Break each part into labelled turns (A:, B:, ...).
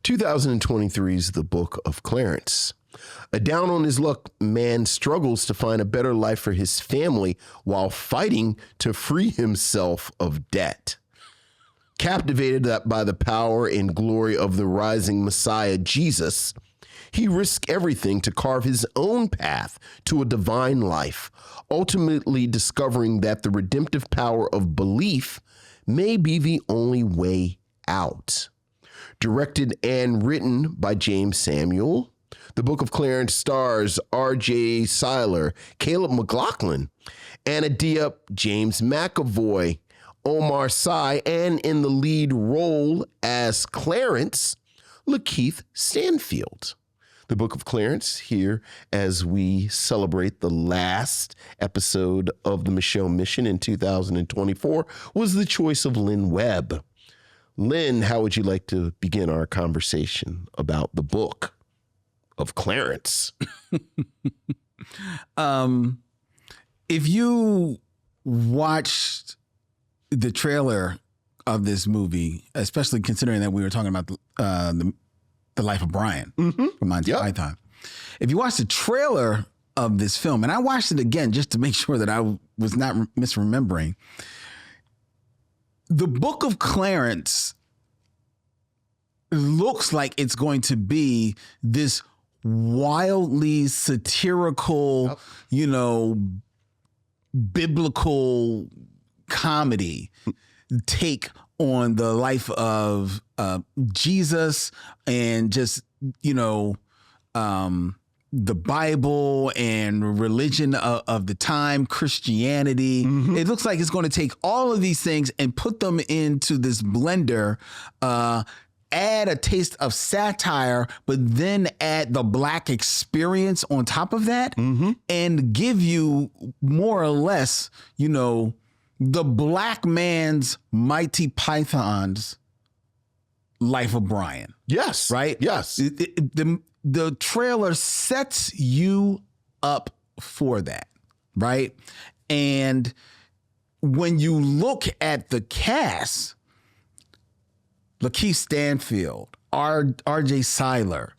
A: 2023's The Book of Clarence. A down on his luck man struggles to find a better life for his family while fighting to free himself of debt. Captivated by the power and glory of the rising Messiah, Jesus, he risks everything to carve his own path to a divine life, ultimately discovering that the redemptive power of belief may be the only way out. Directed and written by Jeymes Samuels, The Book of Clarence stars R.J. Seiler, Caleb McLaughlin, Anna Diop, James McAvoy, Omar Sy, and in the lead role as Clarence, Lakeith Stanfield. The Book of Clarence here as we celebrate the last episode of the Micheaux Mission in 2024 was the choice of Lynn Webb. Lynn, how would you like to begin our conversation about the Book of Clarence?
B: If you watched the trailer of this movie, especially considering that we were talking about the life of Brian from Monty Python. If you watch the trailer of this film, and I watched it again just to make sure that I was not misremembering, the Book of Clarence looks like it's going to be this wildly satirical, biblical comedy take on the life of Jesus and just, the Bible and religion of the time, Christianity. It looks like it's going to take all of these things and put them into this blender, add a taste of satire, but then add the Black experience on top of that and give you more or less, the Black man's Mighty Python's Life of Brian.
A: Yes.
B: Right?
A: Yes.
B: The trailer sets you up for that, right? And when you look at the cast, Lakeith Stanfield, R.J. Seiler,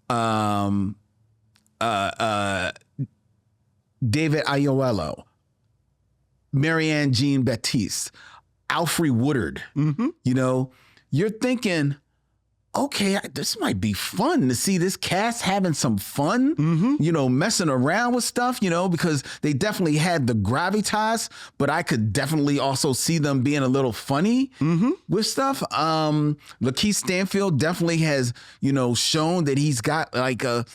B: David Aiello, Marianne Jean-Baptiste, Alfre Woodard, you're thinking, okay, this might be fun to see this cast having some fun, messing around with stuff, because they definitely had the gravitas, but I could definitely also see them being a little funny with stuff. Lakeith Stanfield definitely has, shown that he's got like a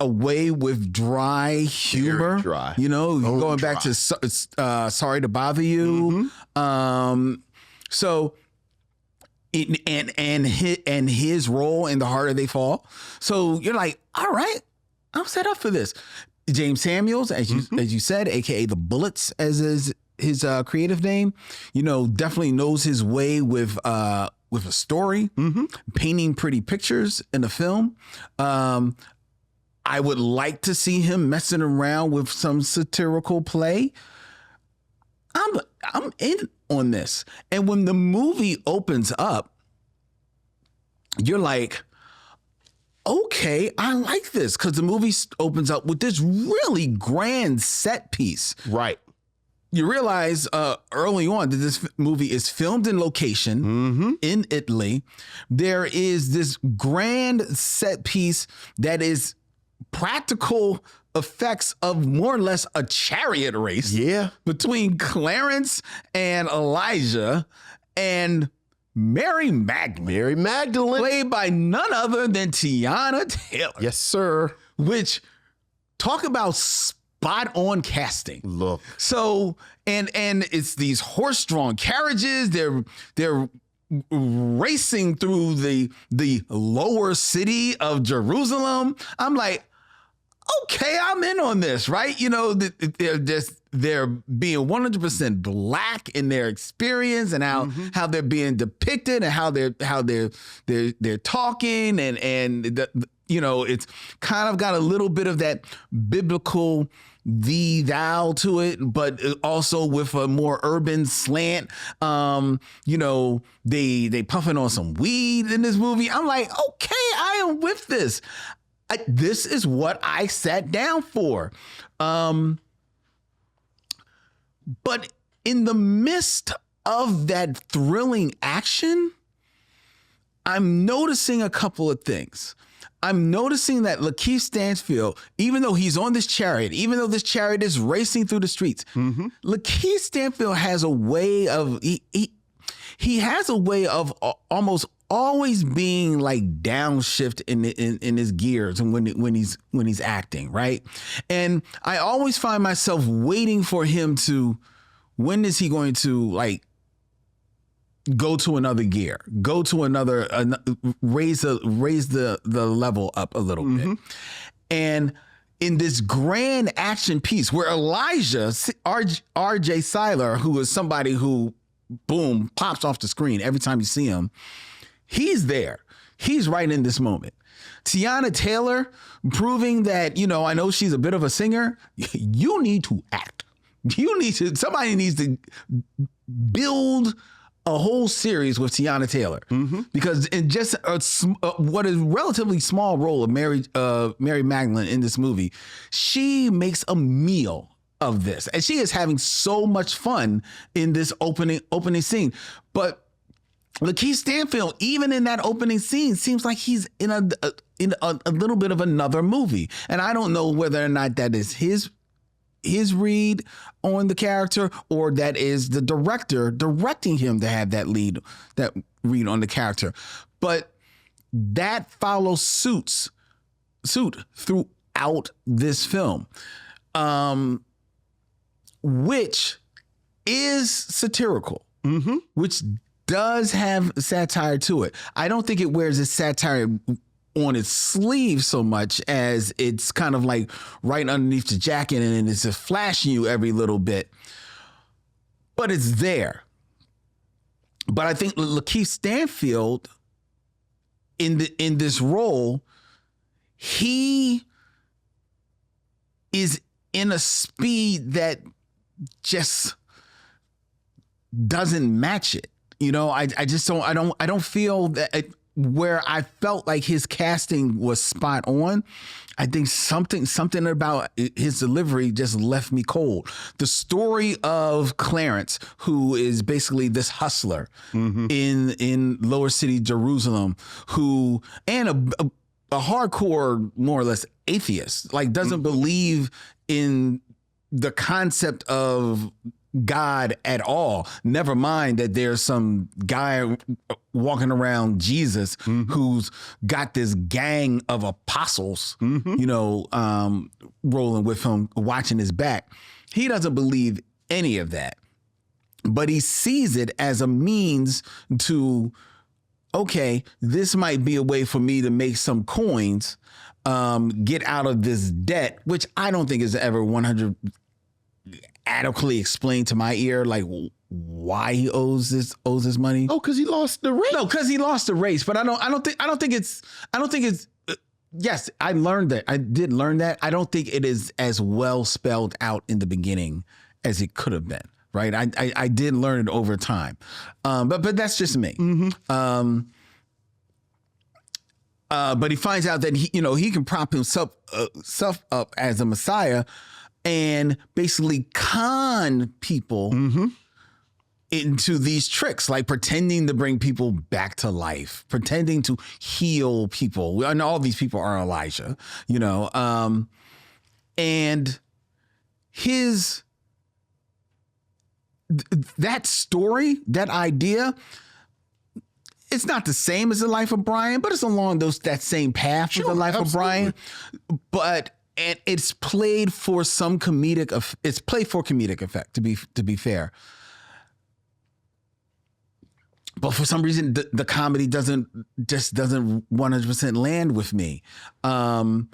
B: way with dry humor.
A: Very dry.
B: Going back to Sorry to Bother You. So and his role in The Harder They Fall. So you're like, all right, I'm set up for this. Jeymes Samuels, as you said, aka the Bullets, as is his creative name, definitely knows his way with a story, painting pretty pictures in a film. I would like to see him messing around with some satirical play. I'm in on this. And when the movie opens up, you're like, okay, I like this, because the movie opens up with this really grand set piece.
A: Right.
B: You realize early on that this movie is filmed in location in Italy. There is this grand set piece that is practical effects of more or less a chariot race between Clarence and Elijah and Mary Magdalene. Played by none other than Tiana Taylor.
A: Yes, sir.
B: Which, talk about spot on casting.
A: Look.
B: So, and it's these horse-drawn carriages. They're racing through the lower city of Jerusalem. I'm like, okay, I'm in on this, right? They're being 100% Black in their experience, and how they're being depicted, and how they're talking, and it's kind of got a little bit of that biblical, thee, thou to it, but also with a more urban slant. You know, they puffing on some weed in this movie. I'm like, okay, I am with this. This is what I sat down for. But in the midst of that thrilling action, I'm noticing a couple of things. I'm noticing that Lakeith Stanfield, even though he's on this chariot, even though this chariot is racing through the streets, Lakeith Stanfield has a way of he has a way of almost always being like downshift in his gears and when he's acting, right? And I always find myself waiting for him to, when is he going to like go to another gear, go to another, raise the level up a little bit. And in this grand action piece where Elijah, R.J. Seiler, who is somebody who, boom, pops off the screen every time you see him, he's there. He's right in this moment. Tiana Taylor proving that, you know, I know she's a bit of a singer. You need to act. Somebody needs to build a whole series with Tiana Taylor, because in just what is relatively small role of Mary Magdalene in this movie, she makes a meal of this, and she is having so much fun in this opening scene. But Lakeith Stanfield, even in that opening scene, seems like he's in a little bit of another movie, and I don't know whether or not that is his read on the character, or that is the director directing him to have that read on the character. But that follows suit throughout this film, which is satirical, which does have satire to it. I don't think it wears its satire on its sleeve so much as it's kind of like right underneath the jacket, and it's just flashing you every little bit, but it's there. But I think Lakeith Stanfield in this role, he is in a speed that just doesn't match it. You know, I don't feel that where I felt like his casting was spot on. I think something about his delivery just left me cold. The story of Clarence, who is basically this hustler in lower city Jerusalem, who, and a hardcore, more or less atheist, like doesn't believe in the concept of God at all. Never mind that there's some guy walking around Jesus who's got this gang of apostles, you know, rolling with him, watching his back. He doesn't believe any of that, but he sees it as a means to, okay, this might be a way for me to make some coins, get out of this debt, which I don't think is ever 100 adequately explained to my ear, like why he owes this money.
A: Oh, because he lost the race.
B: No, because he lost the race. But I don't think it's. Yes, I learned that. I did learn that. I don't think it is as well spelled out in the beginning as it could have been. Right. I did learn it over time. But that's just me. But he finds out that he can prop himself up as a Messiah, and basically con people into these tricks, like pretending to bring people back to life, pretending to heal people. And all these people are Elijah, and that story, that idea, it's not the same as the life of Brian, but it's along that same path with the life of Brian. And it's played for some comedic effect, to be fair. But for some reason, the comedy doesn't 100% land with me. And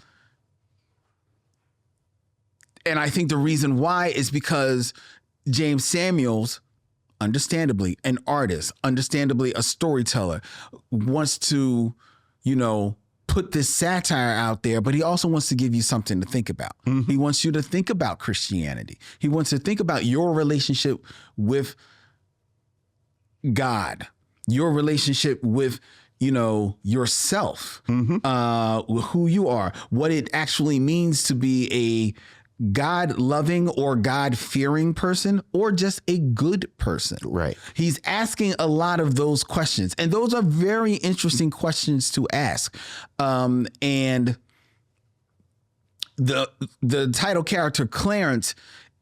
B: I think the reason why is because Jeymes Samuels, understandably an artist, understandably a storyteller, wants to, put this satire out there, but he also wants to give you something to think about. He wants you to think about Christianity. He wants to think about your relationship with God, your relationship with, yourself, who you are, what it actually means to be a God-loving or God-fearing person, or just a good person.
A: Right.
B: He's asking a lot of those questions, and those are very interesting questions to ask. And the title character Clarence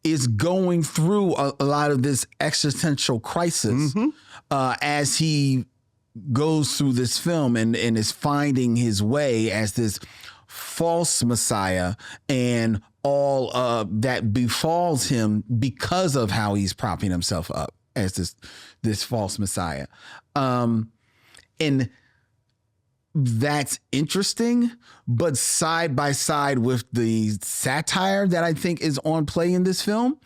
B: is going through a lot of this existential crisis as he goes through this film and is finding his way as this false Messiah and all that befalls him because of how he's propping himself up as this false Messiah. And that's interesting, but side by side with the satire that I think is on play in this film,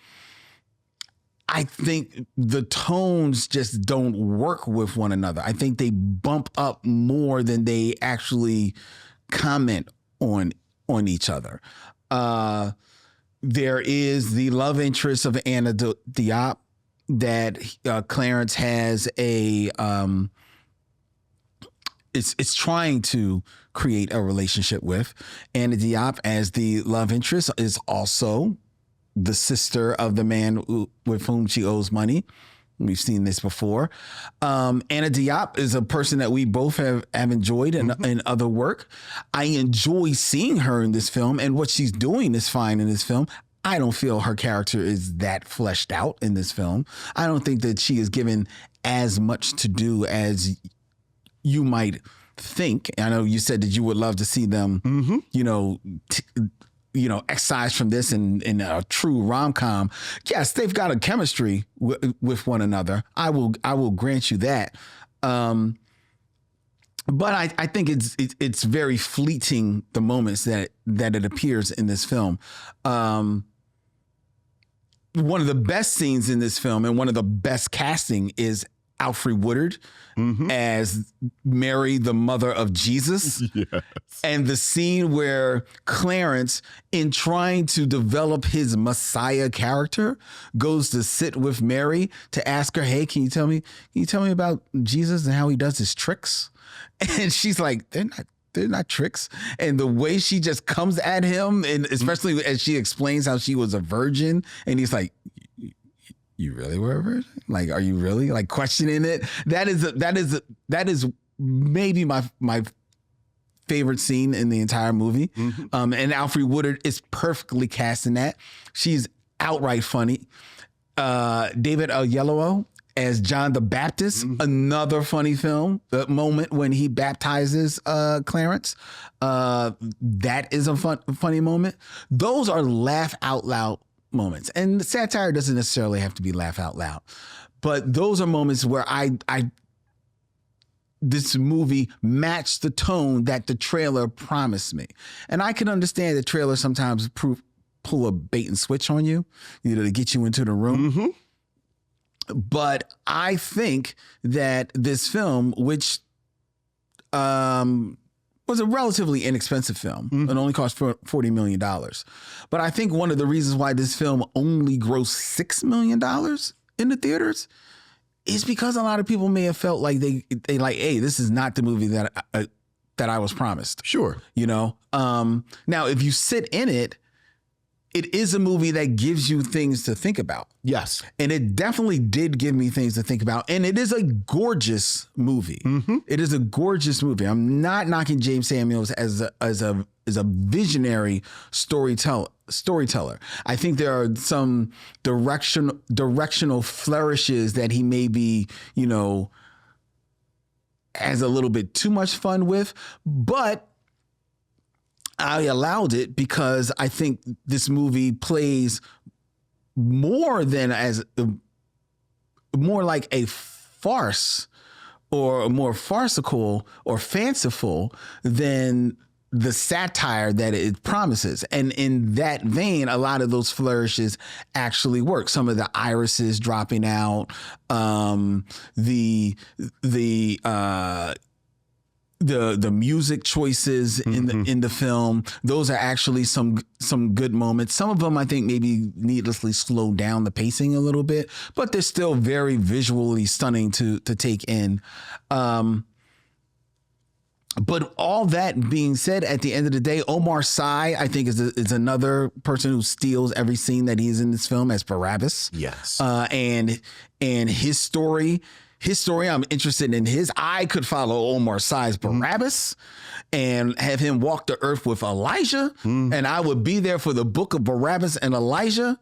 B: I think the tones just don't work with one another. I think they bump up more than they actually comment on each other. There is the love interest of Anna Diop that Clarence has it's trying to create a relationship with. Anna Diop as the love interest is also the sister of the man with whom she owes money. We've seen this before. Anna Diop is a person that we both have enjoyed in other work. I enjoy seeing her in this film, and what she's doing is fine in this film. I don't feel her character is that fleshed out in this film. I don't think that she is given as much to do as you might think. I know you said that you would love to see them, excised from this in a true rom-com. Yes, they've got a chemistry with one another. I will grant you that. But I think it's very fleeting, the moments that it appears in this film. One of the best scenes in this film and one of the best casting is Alfre Woodard as Mary, the mother of Jesus.
A: Yes.
B: And the scene where Clarence, in trying to develop his Messiah character, goes to sit with Mary to ask her, hey, can you tell me about Jesus and how he does his tricks? And she's like, they're not tricks. And the way she just comes at him, and especially as she explains how she was a virgin, and he's like, you really were a virgin? Like, are you really like questioning it? That is maybe my favorite scene in the entire movie. And Alfre Woodard is perfectly cast in that. She's outright funny. David Oyelowo as John the Baptist, another funny film moment when he baptizes Clarence. That is a funny moment. Those are laugh out loud moments, and the satire doesn't necessarily have to be laugh out loud, but those are moments where this movie matched the tone that the trailer promised me. And I can understand the trailer sometimes pull a bait and switch on you, to get you into the room. But I think that this film, which was a relatively inexpensive film. It only cost $40 million. But I think one of the reasons why this film only grossed $6 million in the theaters is because a lot of people may have felt like they like, hey, this is not the movie that I was promised.
A: Sure.
B: Now, if you sit in it, it is a movie that gives you things to think about.
A: Yes.
B: And it definitely did give me things to think about. And it is a gorgeous movie. It is a gorgeous movie. I'm not knocking Jeymes Samuels as a visionary storyteller. I think there are some directional flourishes that he maybe, has a little bit too much fun with, but I allowed it because I think this movie plays more like a farce, or more farcical or fanciful than the satire that it promises. And in that vein, a lot of those flourishes actually work. Some of the irises dropping out, the the music choices in the film, those are actually some good moments. Some of them I think maybe needlessly slow down the pacing a little bit, but they're still very visually stunning to take in. But all that being said, at the end of the day, Omar Sy, I think, is another person who steals every scene that he's in this film as Barabbas.
A: Yes.
B: And his story, I'm interested in his. I could follow Omar Sy's Barabbas and have him walk the earth with Elijah, and I would be there for the book of Barabbas and Elijah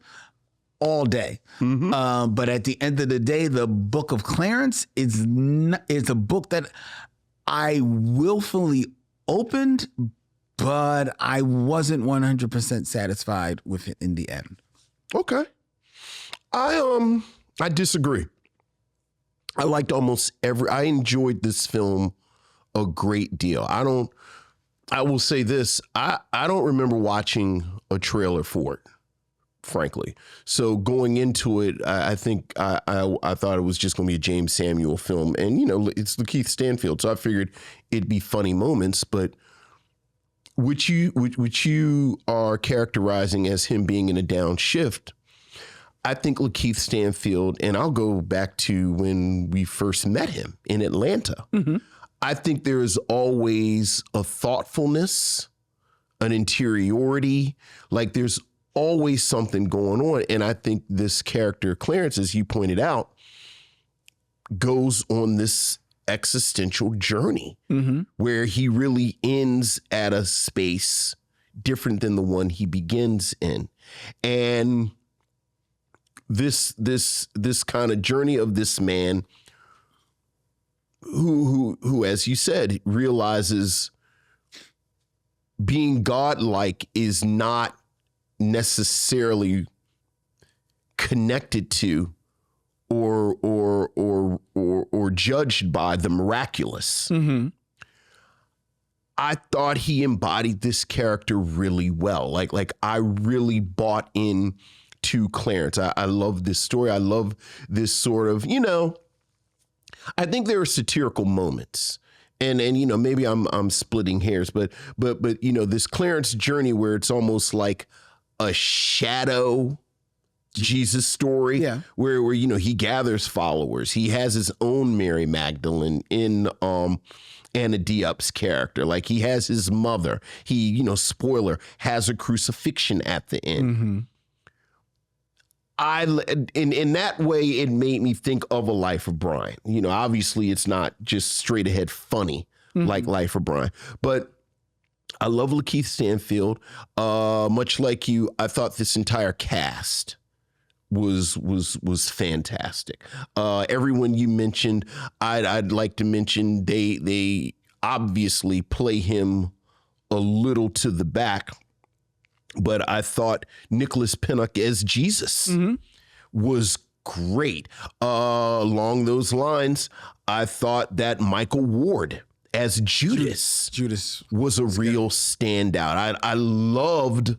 B: all day. But at the end of the day, the book of Clarence is a book that I willfully opened, but I wasn't 100% satisfied with it in the end.
A: Okay. I disagree. I liked almost I enjoyed this film a great deal. I will say this. I don't remember watching a trailer for it, frankly. So going into it, I think I thought it was just going to be a Jeymes Samuel film. And, it's Lakeith Stanfield. So I figured it'd be funny moments. But which you are characterizing as him being in a downshift, I think Lakeith Stanfield, and I'll go back to when we first met him in Atlanta. I think there is always a thoughtfulness, an interiority, like there's always something going on. And I think this character, Clarence, as you pointed out, goes on this existential journey where he really ends at a space different than the one he begins in. And this kind of journey of this man who, as you said, realizes being godlike is not necessarily connected to or judged by the miraculous. I thought he embodied this character really well. Like I really bought in to Clarence. I love this story. I love this sort of, I think there are satirical moments. And maybe I'm splitting hairs, but this Clarence journey where it's almost like a shadow Jesus story, where he gathers followers. He has his own Mary Magdalene in Anna Diop's character. Like he has his mother. He, spoiler, has a crucifixion at the end. In that way, it made me think of A Life of Brian. Obviously it's not just straight ahead funny like Life of Brian, but I love Lakeith Stanfield. Much like you, I thought this entire cast was fantastic. Everyone you mentioned, I'd like to mention they obviously play him a little to the back, but I thought Nicholas Pinnock as Jesus was great. Along those lines, I thought that Michael Ward as Judas was a real standout. I loved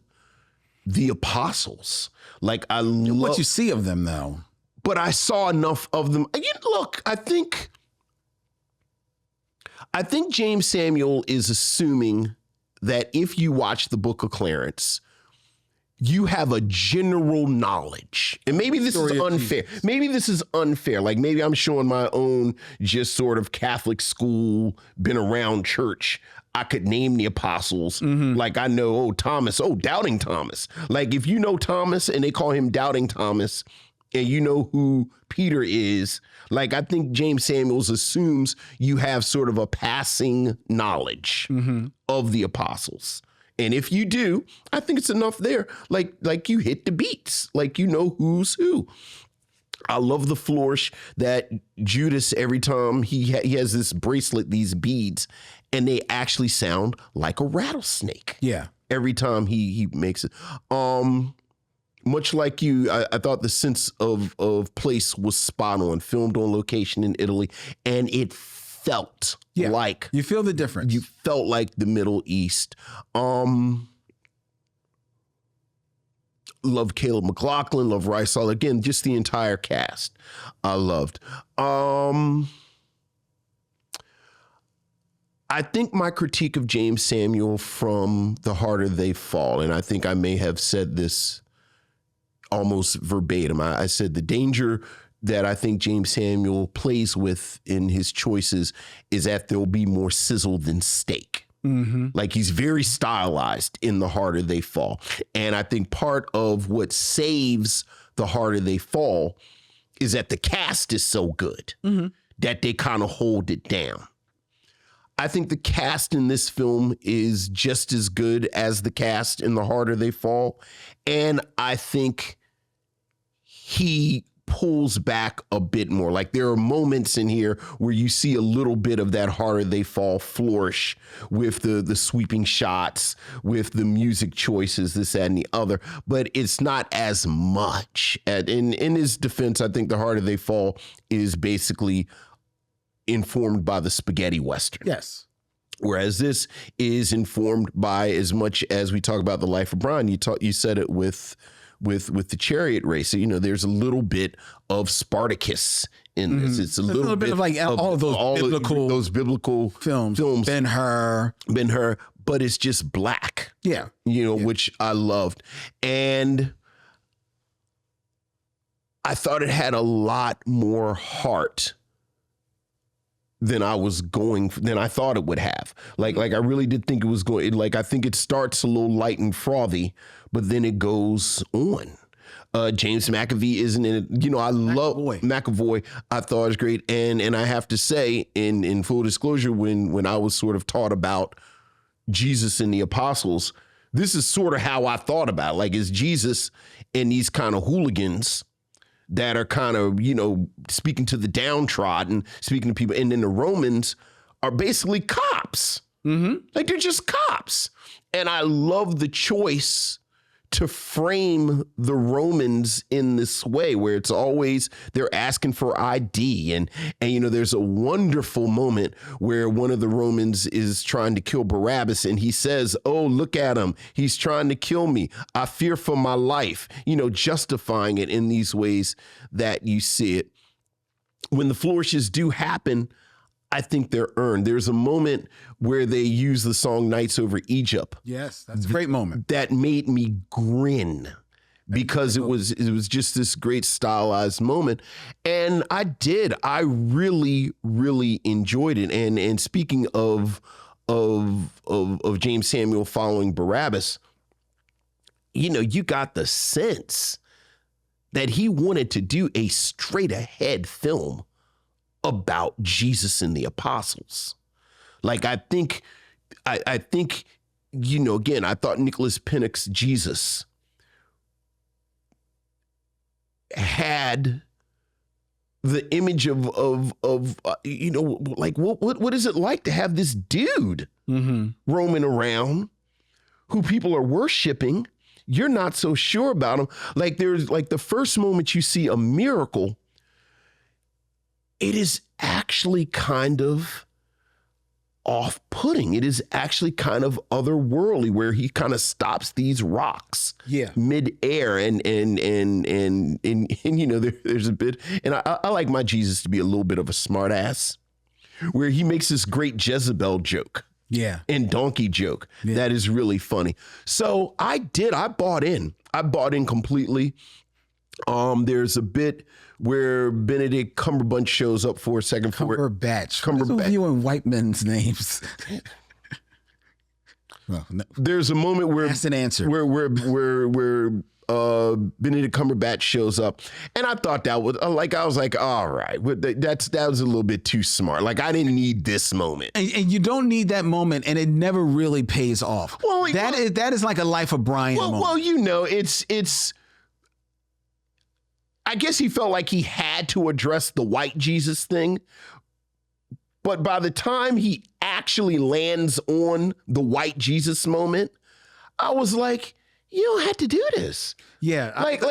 A: the apostles. Like
B: what you see of them though.
A: But I saw enough of them. Look, I think Jeymes Samuel is assuming that if you watch the Book of Clarence, you have a general knowledge. And maybe this is unfair. Maybe this is unfair. Like maybe I'm showing my own just sort of Catholic school, been around church. I could name the apostles. Like I know, Thomas, Doubting Thomas. Like if you know Thomas and they call him Doubting Thomas and you know who Peter is, like I think Jeymes Samuels assumes you have sort of a passing knowledge of the apostles. And if you do, I think it's enough there. Like you hit the beats, like you know who's who. I love the flourish that Judas, every time he has this bracelet, these beads, and they actually sound like a rattlesnake.
B: Yeah.
A: Every time he makes it. Much like you, I thought the sense of place was spot on, filmed on location in Italy, and it felt like
B: you feel the difference.
A: You felt like the Middle East. Love Caleb McLaughlin, love Rysal. Again, just the entire cast I loved. I I think my critique of Jeymes Samuel from The Harder They Fall, and I think I may have said this almost verbatim. I said the danger that I think Jeymes Samuel plays with in his choices is that there'll be more sizzle than steak. Mm-hmm. Like he's very stylized in The Harder They Fall. And I think part of what saves The Harder They Fall is that the cast is so good that they kind of hold it down. I think the cast in this film is just as good as the cast in The Harder They Fall. And I think he pulls back a bit more. Like there are moments in here where you see a little bit of that Harder They Fall flourish with the sweeping shots, with the music choices, this, that, and the other, but it's not as much. In his defense, I think The Harder They Fall is basically informed by the spaghetti Western.
B: Yes.
A: Whereas this is informed by, as much as we talk about the life of Brian, you said it with the chariot race. You know, there's a little bit of Spartacus in this. It's a little bit of like
B: all those biblical films. Ben-Hur,
A: but it's just black.
B: Yeah.
A: You know, which I loved. And I thought it had a lot more heart than I thought it would have. Like I really did think it was going, like, I think it starts a little light and frothy, but then it goes on. James McAvoy isn't in it. You know, I love McAvoy. I thought it was great. And I have to say, in full disclosure, when I was sort of taught about Jesus and the apostles, this is sort of how I thought about it. Like, it's Jesus and these kind of hooligans that are kind of, you know, speaking to the downtrodden, speaking to people. And then the Romans are basically cops. Mm-hmm. Like, they're just cops. And I love the choice to frame the Romans in this way, where it's always they're asking for ID. And you know, there's a wonderful moment where one of the Romans is trying to kill Barabbas, and he says, "Oh, look at him. He's trying to kill me. I fear for my life," you know, justifying it in these ways that you see it. When the flourishes do happen, I think they're earned. There's a moment where they use the song Nights Over Egypt.
B: Yes, that's a great moment.
A: That made me grin because it was just this great stylized moment. And I really, really enjoyed it. And speaking of Jeymes Samuel following Barabbas, you know, you got the sense that he wanted to do a straight ahead film about Jesus and the apostles. Like, I think, you know, again, I thought Nicholas Pinnock's Jesus had the image of you know, like, what is it like to have this dude roaming around who people are worshiping? You're not so sure about him. Like, there's like the first moment you see a miracle, it is actually kind of off-putting. It is actually kind of otherworldly, where he kind of stops these rocks mid-air and you know, there's a bit, and I like my Jesus to be a little bit of a smart ass, where he makes this great Jezebel joke.
B: Yeah.
A: And donkey joke. Yeah. That is really funny. So I bought in completely. There's a bit where Benedict Cumberbatch shows up for a second.
B: Cumberbatch. You and white men's names. Well, no.
A: There's a moment where
B: that's an answer.
A: Where Benedict Cumberbatch shows up, and I thought that was like, I was like, all right, that was a little bit too smart. Like, I didn't need this moment,
B: and you don't need that moment, and it never really pays off. Well, that is like a Life of Brian moment.
A: Well, you know, it's. I guess he felt like he had to address the white Jesus thing. But by the time he actually lands on the white Jesus moment, I was like, you don't have to do this.
B: Yeah.
A: Like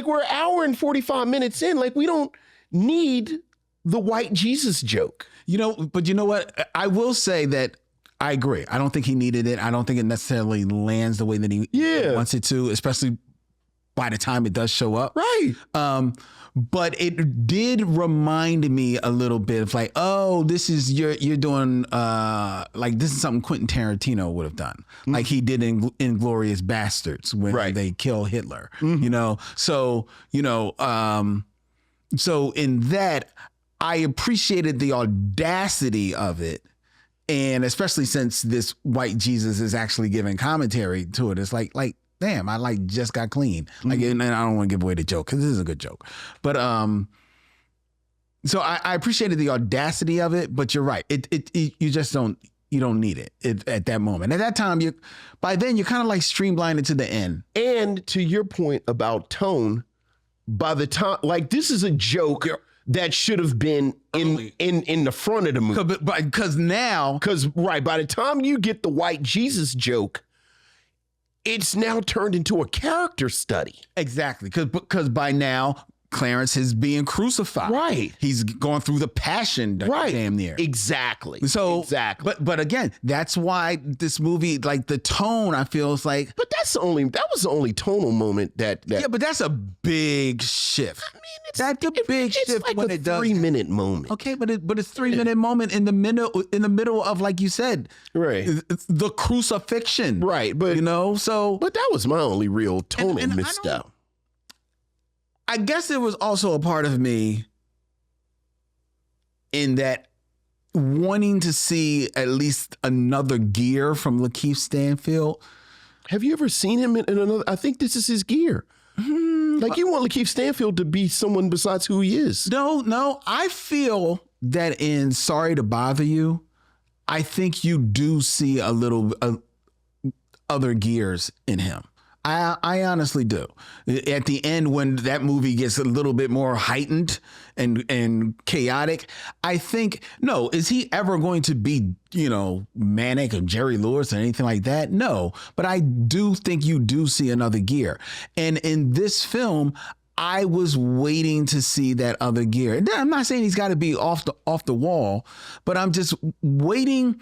A: we're an hour and 45 minutes in. Like, we don't need the white Jesus joke.
B: You know, but you know what? I will say that I agree. I don't think he needed it. I don't think it necessarily lands the way that he wants it to, especially by the time it does show up.
A: Right.
B: But it did remind me a little bit of like, oh, this is you're doing like this is something Quentin Tarantino would have done, like he did in Inglourious Bastards when they kill Hitler. You know, so so in that, I appreciated the audacity of it. And especially since this white Jesus is actually giving commentary to it, it's like, damn, I like just got clean. Like, and I don't want to give away the joke because this is a good joke. But so I appreciated the audacity of it. But you're right, you just don't need it at that moment. At that time, by then you're kind of like streamlined it to the end.
A: And to your point about tone, by the time, like, this is a joke that should have been in the front of the movie.
B: Because now...
A: by the time you get the white Jesus joke, it's now turned into a character study.
B: Exactly. Because by now, Clarence is being crucified.
A: Right.
B: He's going through the passion damn near.
A: Exactly.
B: Exactly. But again, that's why this movie, like the tone, I feel is like...
A: But that was the only tonal moment that...
B: Yeah, but that's a big shift. I mean, that's a big shift
A: like
B: when it does.
A: 3-minute moment.
B: Okay, but it's 3-minute moment in the middle of, like you said,
A: right,
B: the crucifixion.
A: Right, but But that was my only real tonal misstep.
B: I guess it was also a part of me in that wanting to see at least another gear from Lakeith Stanfield.
A: Have you ever seen him in another? I think this is his gear. Like, you want Lakeith Stanfield to be someone besides who he is.
B: No. I feel that in Sorry to Bother You, I think you do see a little other gears in him. I honestly do. At the end, when that movie gets a little bit more heightened and chaotic, I think, no, is he ever going to be, manic or Jerry Lewis or anything like that? No, but I do think you do see another gear. And in this film, I was waiting to see that other gear. And I'm not saying he's got to be off the wall, but I'm just waiting.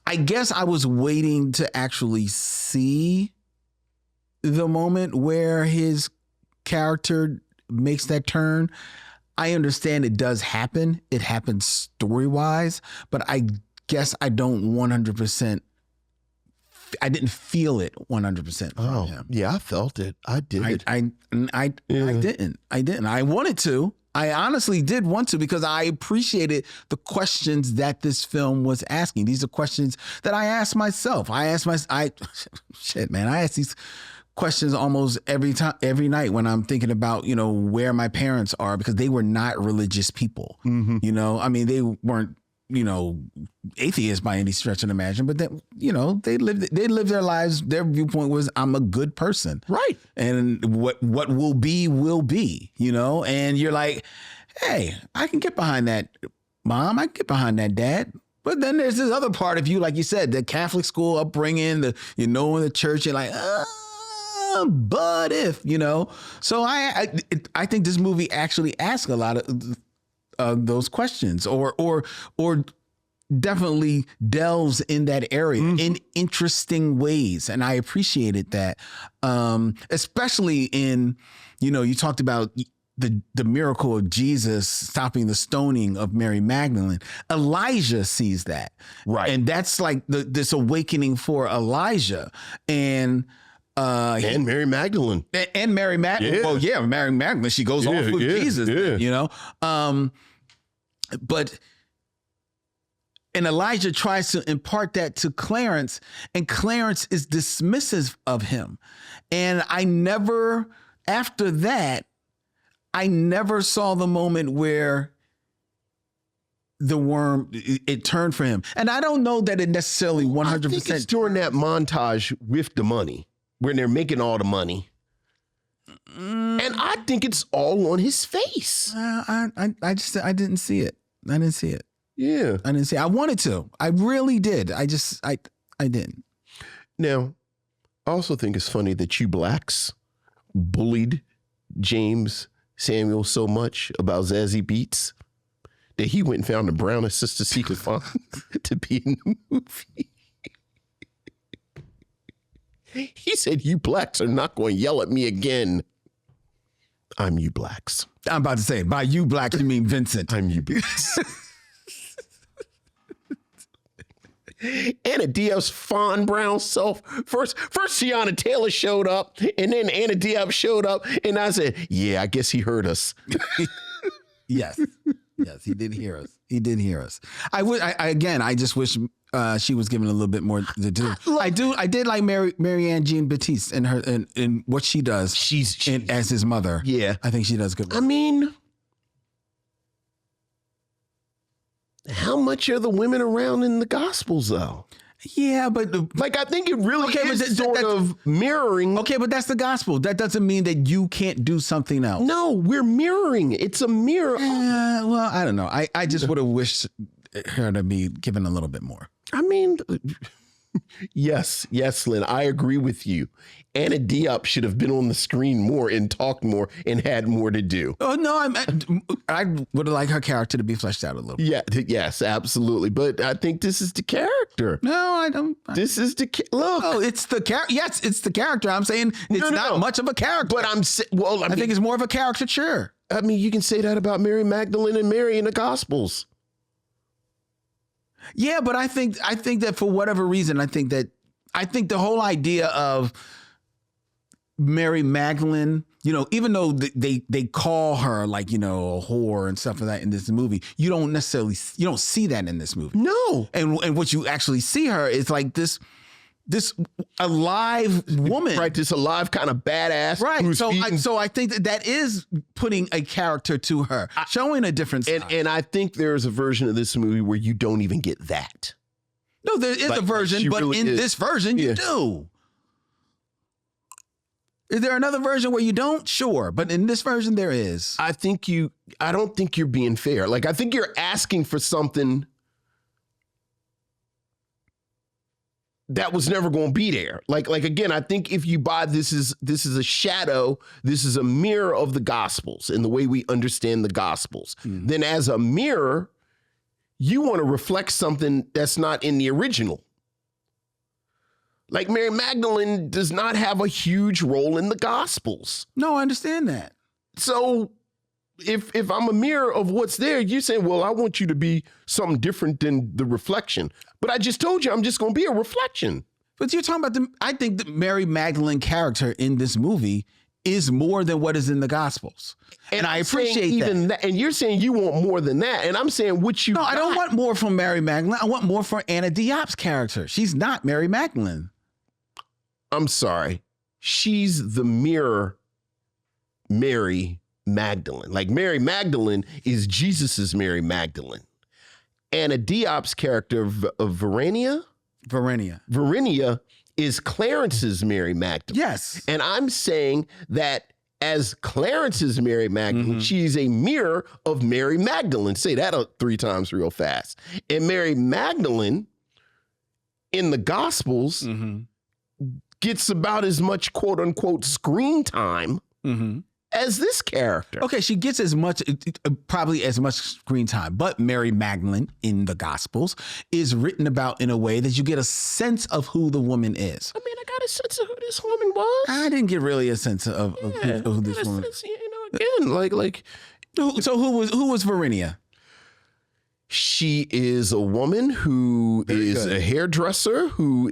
B: I guess I was waiting to actually see the moment where his character makes that turn. I understand it does happen. It happens story-wise, but I guess I don't 100%. I didn't feel it 100% from him.
A: Yeah, I felt it. I did.
B: I didn't. I wanted to. I honestly did want to, because I appreciated the questions that this film was asking. These are questions that I asked myself. I ask these questions almost every night when I'm thinking about, where my parents are, because they were not religious people. Mm-hmm. I mean, they weren't, atheists by any stretch of the imagination, but then, they lived their lives. Their viewpoint was, I'm a good person.
A: Right.
B: And what will be, and you're like, hey, I can get behind that, Mom. I can get behind that, Dad. But then there's this other part of you, like you said, the Catholic school upbringing, in the church, you're like, but if, So I think this movie actually asks a lot of those questions, or definitely delves in that area in interesting ways. And I appreciated that. Especially in, you talked about the miracle of Jesus stopping the stoning of Mary Magdalene. Elijah sees that. Right. And that's like this awakening for Elijah. And
A: Mary Magdalene.
B: And Mary Magdalene. Yeah. Well, yeah, Mary Magdalene. She goes off with Jesus, but and Elijah tries to impart that to Clarence, and Clarence is dismissive of him. And after that, I never saw the moment where the worm, it turned for him. And I don't know that it necessarily 100%.
A: I think it's during that montage with the money, when they're making all the money. And I think it's all on his face.
B: I didn't see it. I didn't see it.
A: Yeah.
B: I didn't see it. I wanted to. I really did. I didn't.
A: Now, I also think it's funny that you blacks bullied Jeymes Samuels so much about Zazie Beetz that he went and found the brownest sister he could find to be in the movie. He said, "You blacks are not going to yell at me again." I'm you blacks.
B: I'm about to say, by you blacks, you mean Vincent.
A: I'm you blacks. Anna Diop's fawn brown self. First Tiana Taylor showed up, and then Anna Diop showed up, and I said, "Yeah, I guess he heard us."
B: Yes, he did hear us. He did hear us. I just wish she was given a little bit more to do. I did like Marianne Jean Baptiste and her and what she does. She's as his mother.
A: Yeah,
B: I think she does good work.
A: I mean, how much are the women around in the Gospels though?
B: Yeah, but
A: I think it really is sort of mirroring.
B: Okay, but that's the gospel. That doesn't mean that you can't do something else.
A: No, we're mirroring. It's a mirror.
B: Well, I don't know. I just would have wished her to be given a little bit more.
A: I mean, yes, Lynn, I agree with you. Anna Diop should have been on the screen more and talked more and had more to do.
B: Oh, no, I would have liked her character to be fleshed out a little.
A: Yeah, yes, absolutely. But I think this is the character.
B: No, I don't.
A: This is the look.
B: Oh, it's the character. Yes, it's the character. I'm saying it's not much of a character.
A: But I
B: think it's more of a caricature.
A: I mean, you can say that about Mary Magdalene and Mary in the Gospels.
B: Yeah, but I think that for whatever reason, I think the whole idea of Mary Magdalene, even though they call her like, a whore and stuff like that in this movie, you don't see that in this movie.
A: No.
B: And what you actually see her is like this alive woman.
A: Right, this alive kind of badass.
B: Right. So I think that is putting a character to her, showing a different side.
A: And I think there's a version of this movie where you don't even get that.
B: No, there is a version, but really in this version, you do. Is there another version where you don't? Sure. But in this version, there is.
A: I don't think you're being fair. I think you're asking for something that was never going to be there. Again, I think if you buy this is a shadow, this is a mirror of the Gospels and the way we understand the Gospels. Then as a mirror, you want to reflect something that's not in the original. Mary Magdalene does not have a huge role in the Gospels.
B: No, I understand that.
A: So if I'm a mirror of what's there, you're saying, well, I want you to be something different than the reflection. But I just told you I'm just going to be a reflection.
B: But you're talking about I think the Mary Magdalene character in this movie is more than what is in the Gospels. And I appreciate
A: even that. And you're saying you want more than that. And I'm saying what you
B: No, I don't want more from Mary Magdalene. I want more from Anna Diop's character. She's not Mary Magdalene.
A: I'm sorry. She's the mirror Mary Magdalene. Mary Magdalene is Jesus's Mary Magdalene. Anna Diop's character of Verinia is Clarence's Mary Magdalene.
B: Yes.
A: And I'm saying that as Clarence's Mary Magdalene, she's a mirror of Mary Magdalene. Say that 3 times real fast. And Mary Magdalene in the Gospels gets about as much quote unquote screen time as this character.
B: Okay, she gets probably as much screen time, but Mary Magdalene in the Gospels is written about in a way that you get a sense of who the woman is.
A: I mean, I got a sense of who this woman was.
B: I didn't get really a sense of who this woman was.
A: Again,
B: so who was Verinia?
A: She is a woman who is a hairdresser who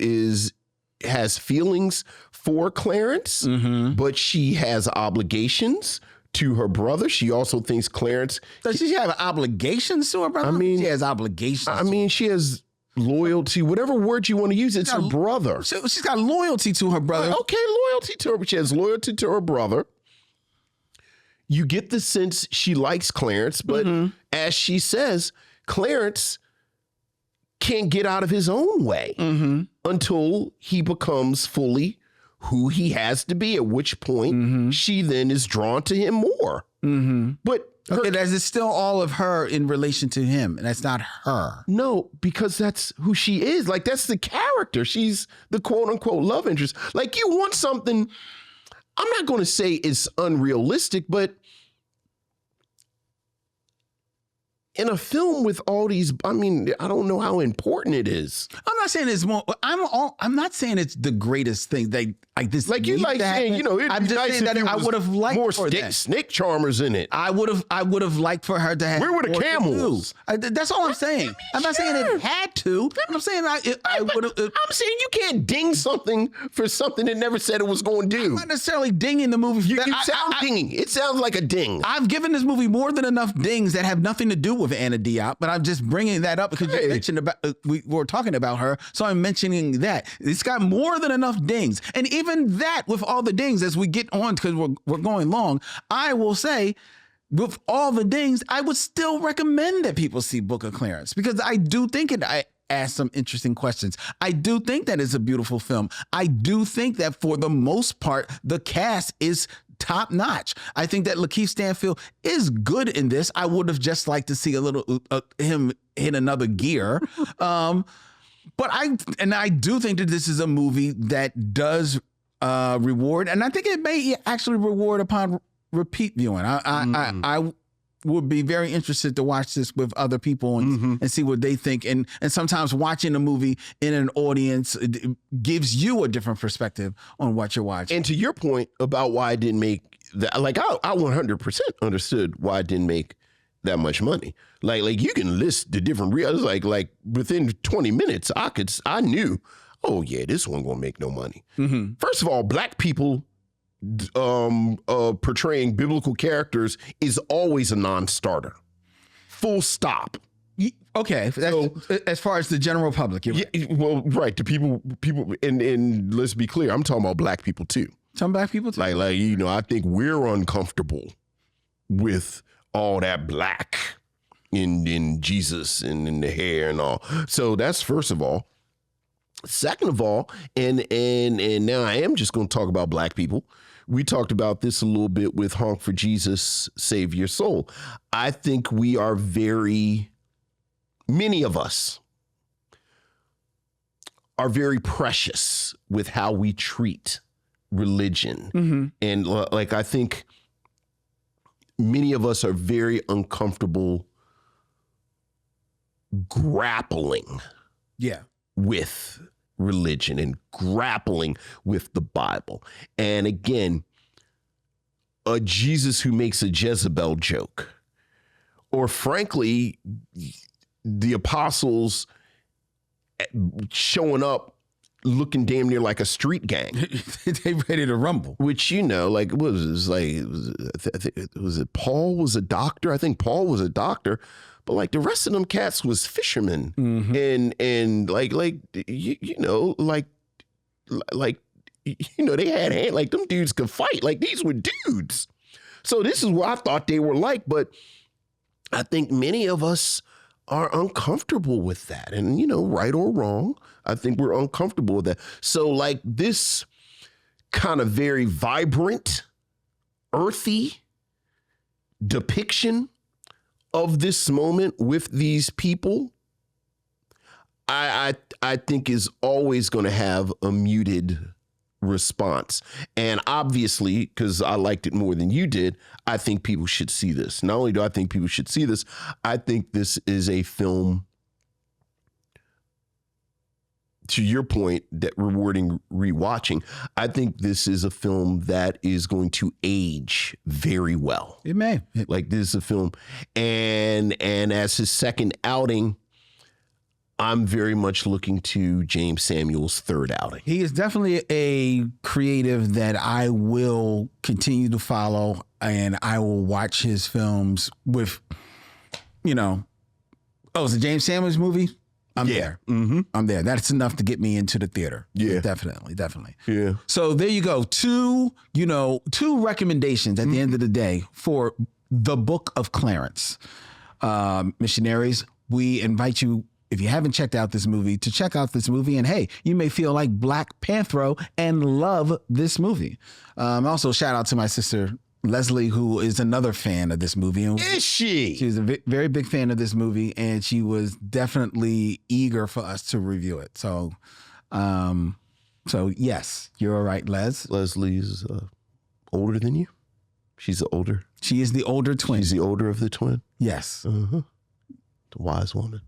A: has feelings for Clarence, but she has obligations to her brother. She also thinks Clarence.
B: Does she have obligations to her brother?
A: I mean,
B: she has obligations.
A: I mean, she has loyalty, whatever word you want to use. It's her brother.
B: She's got loyalty to her brother.
A: Okay, loyalty to her. She has loyalty to her brother. You get the sense she likes Clarence, but as she says, Clarence can't get out of his own way until he becomes fully who he has to be, at which point she then is drawn to him more. But
B: it's still all of her in relation to him, and that's not her.
A: No, because that's who she is. That's the character. She's the quote unquote love interest. You want something, I'm not going to say it's unrealistic, but in a film with all these, I mean, I don't know how important it is.
B: I'm not saying it's more. I'm not saying it's the greatest thing. This
A: like you like saying,
B: I'm just saying that I would have liked
A: more
B: for that.
A: snake charmers in it.
B: I would have liked for her to have.
A: Where were the
B: more to
A: camels?
B: do. That's all I'm saying. I'm not saying it had to. I'm saying I would have.
A: I'm saying you can't ding something for something it never said it was going to do.
B: I'm not necessarily dinging the movie.
A: You sound dinging. It sounds like a ding.
B: I've given this movie more than enough dings that have nothing to do with Anna Diop, but I'm just bringing that up because you mentioned about we were talking about her, so I'm mentioning that it's got more than enough dings, and even that with all the dings as we get on because we're going long. I will say, with all the dings, I would still recommend that people see Book of Clarence because I do think I ask some interesting questions. I do think that it's a beautiful film. I do think that for the most part, the cast is top notch. I think that Lakeith Stanfield is good in this. I would have just liked to see a little him hit another gear. But I do think that this is a movie that does reward, and I think it may actually reward upon repeat viewing. I would be very interested to watch this with other people and see what they think. And sometimes watching a movie in an audience gives you a different perspective on what you're watching.
A: And to your point about why I didn't make that, like I 100% understood why I didn't make that much money. Like you can list the different reels. Like within 20 minutes, I knew, oh yeah, this one gonna make no money. Mm-hmm. First of all, black people portraying biblical characters is always a non-starter. Full stop.
B: Okay, so, as far as the general public, you're right.
A: Well, right. The people, and let's be clear, I'm talking about black people too.
B: Some black people too.
A: Like I think we're uncomfortable with all that black in Jesus and in the hair and all. So that's first of all. Second of all, and now I am just going to talk about black people. We talked about this a little bit with Honk for Jesus, Save Your Soul. I think we are many of us are very precious with how we treat religion. Mm-hmm. And I think many of us are very uncomfortable grappling with religion and grappling with the Bible. And again, a Jesus who makes a Jezebel joke, or frankly, the apostles showing up looking damn near like a street gang.
B: They ready to rumble.
A: Which, what was it Paul was a doctor? I think Paul was a doctor. But like the rest of them cats was fishermen, and they had hand, like them dudes could fight. Like these were dudes. So this is what I thought they were like. But I think many of us are uncomfortable with that, and right or wrong, I think we're uncomfortable with that. So like this kind of very vibrant, earthy depiction of this moment with these people, I think is always going to have a muted response. And obviously, because I liked it more than you did, I think people should see this. Not only do I think people should see this, I think this is a film, to your point, that rewarding rewatching. I think this is a film that is going to age very well.
B: It may.
A: Like this is a film, and as his second outing, I'm very much looking to Jeymes Samuels' third outing.
B: He is definitely a creative that I will continue to follow, and I will watch his films with, it's a Jeymes Samuels movie. I'm there. Mm-hmm. I'm there. That's enough to get me into the theater. Yeah. Definitely.
A: Yeah.
B: So there you go. Two recommendations at the end of the day for the Book of Clarence. Missionaries, we invite you, if you haven't checked out this movie, to check out this movie. And hey, you may feel like Black Panthro and love this movie. Also, shout out to my sister, Leslie, who is another fan of this movie.
A: Is she?
B: She's a very big fan of this movie, and she was definitely eager for us to review it. So yes, you're all right, Les.
A: Leslie's older than you? She is the older twin.
B: She's the older twin.
A: She's the older of the twin?
B: Yes.
A: Uh-huh. The wise woman.